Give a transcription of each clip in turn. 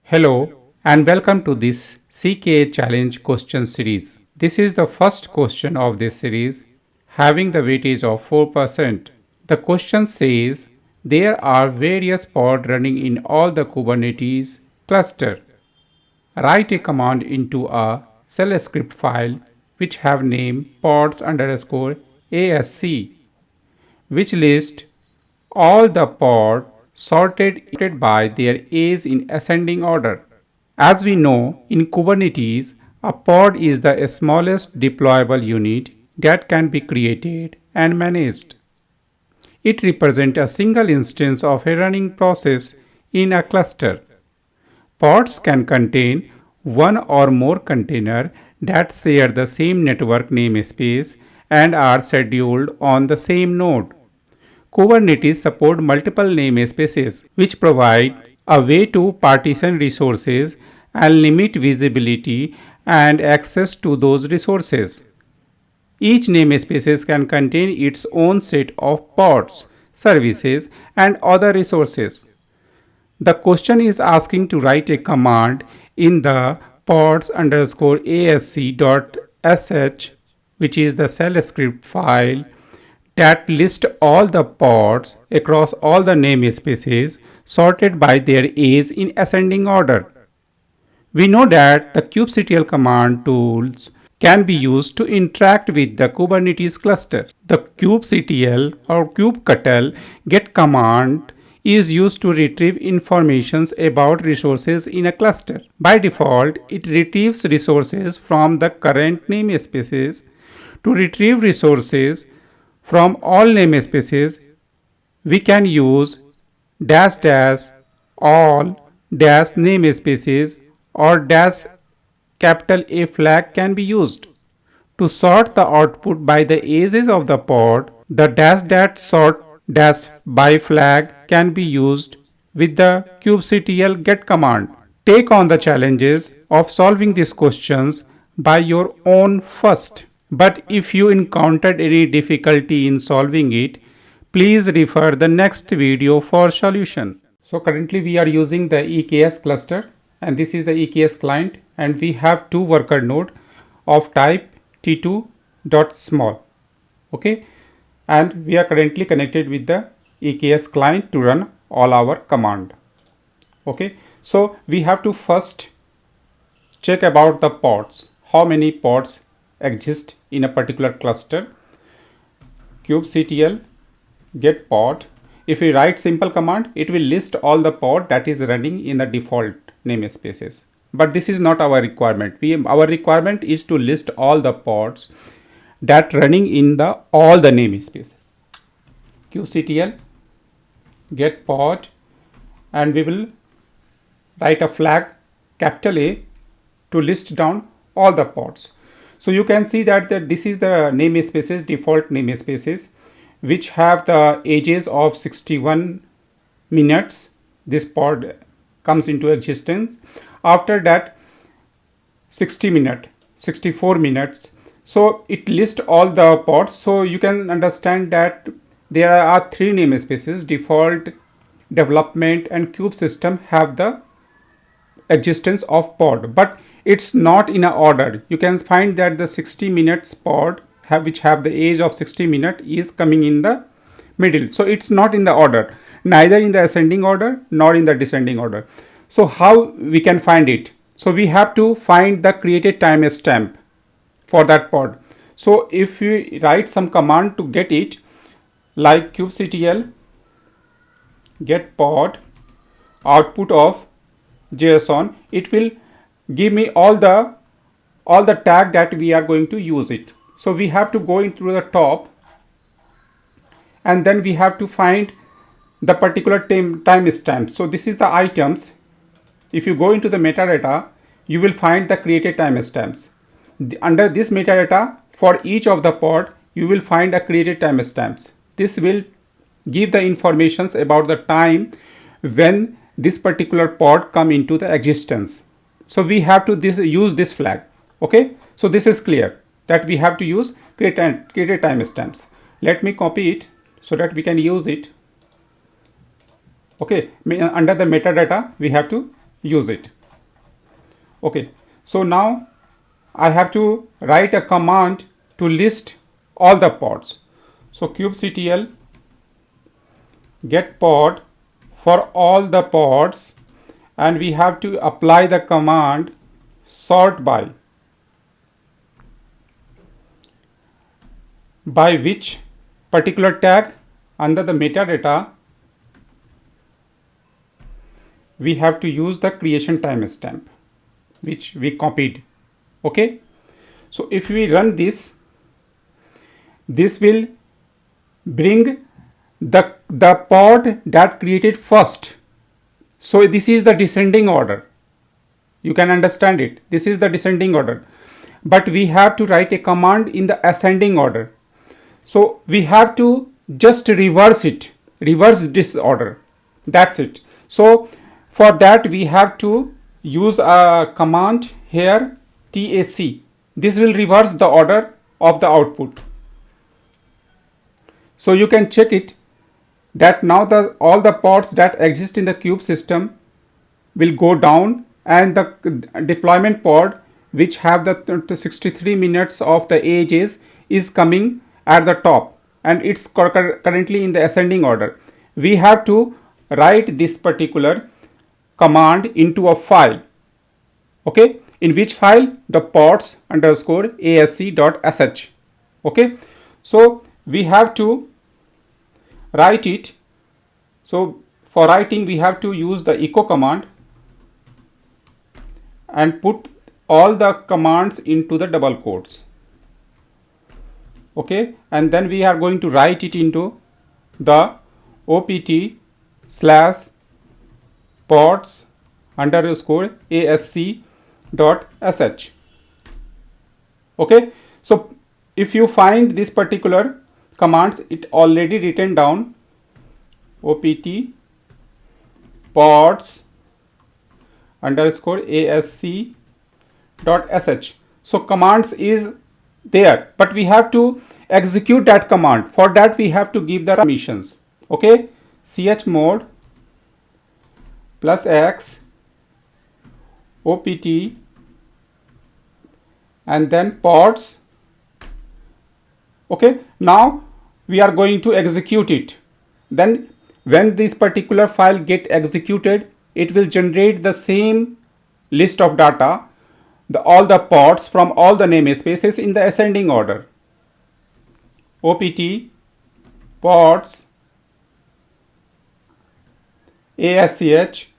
Hello and welcome to this CKA Challenge question series. This is the first question of this series having the weightage of 4%. The question says there are various pods running in all the Kubernetes cluster. Write a command into a shell script file which have name pods underscore ASC which list all the pods sorted by their age in ascending order. As we know, in Kubernetes, a pod is the smallest deployable unit that can be created and managed. It represents a single instance of a running process in a cluster. Pods can contain one or more containers that share the same network namespace and are scheduled on the same node. Kubernetes supports multiple namespaces, which provide a way to partition resources and limit visibility and access to those resources. Each namespace can contain its own set of pods, services, and other resources. The question is asking to write a command in the pods underscore asc.sh, which is the shell script file that lists all the pods across all the namespaces sorted by their age in ascending order. We know that the kubectl command tools can be used to interact with the Kubernetes cluster. The kubectl or kubectl get command is used to retrieve information about resources in a cluster. By default, it retrieves resources from the current namespaces. To retrieve resources from all namespaces, we can use dash dash all dash namespaces or dash capital A flag can be used. To sort the output by the ages of the pod, the dash dash sort dash by flag can be used with the kubectl get command. Take on the challenges of solving these questions by your own first. But if you encountered any difficulty in solving it, please refer the next video for solution. So currently we are using the EKS cluster and this is the EKS client and we have two worker node of type t2.small. Okay, and we are currently connected with the EKS client to run all our command. Okay, so we have to first check about the pods, how many pods exist in a particular cluster. kubectl get pod. If we write simple command, it will list all the pod that is running in the default namespaces. But this is not our requirement. Our requirement is to list all the pods that running in the all the namespaces. kubectl get pod and we will write a flag capital A to list down all the pods. So you can see that this is the namespaces, default namespaces, which have the ages of 61 minutes. This pod comes into existence. After that, 60 minutes, 64 minutes. So it lists all the pods. So you can understand that there are three namespaces: default, development, and kube system have the existence of pod, but it's not in a order. You can find that the 60 minutes pod which have the age of 60 minutes is coming in the middle. So it's not in the order, neither in the ascending order nor in the descending order. So how we can find it? So we have to find the created timestamp for that pod. So if we write some command to get it, like kubectl get pod output of JSON, it will give me all the tag that we are going to use it. So we have to go into the top and then we have to find the particular timestamp. So this is the items. If you go into the metadata, you will find the created timestamps. Under this metadata, for each of the pod, you will find a created timestamps. This will give the informations about the time when this particular pod come into the existence. So we have to use this flag. Okay, so this is clear that we have to use created timestamps. Let me copy it so that we can use it. Okay, under the metadata we have to use it. Okay, so now I have to write a command to list all the pods. So kubectl get pod for all the pods, and we have to apply the command sort by which particular tag. Under the metadata we have to use the creation timestamp which we copied. Okay, so if we run this, this will bring the pod that created first. So this is the descending order, you can understand it, this is the descending order, but we have to write a command in the ascending order. So we have to just reverse it, reverse this order, that's it. So for that we have to use a command here, tac. This will reverse the order of the output. So you can check it that now all the pods that exist in the kube system will go down, and the deployment pod which have the 63 minutes of the ages is coming at the top, and it's currently in the ascending order. We have to write this particular command into a file, okay, in which file the pods underscore asc.sh. okay, so we have to write it. So for writing we have to use the echo command and put all the commands into the double quotes, okay, and then we are going to write it into the opt slash pods underscore asc.sh. okay, so if you find this particular commands, it already written down opt pods underscore asc.sh. so commands is there, but we have to execute that command. For that we have to give the permissions, okay, chmod +x opt and then pods. Okay, now we are going to execute it. Then when this particular file get executed, it will generate the same list of data, all the pods from all the namespaces in the ascending order. opt pods asch.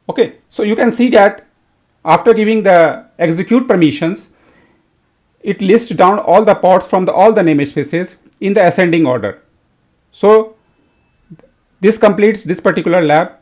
Okay, so you can see that after giving the execute permissions, it lists down all the pods from all the namespaces in the ascending order. So this completes this particular lab.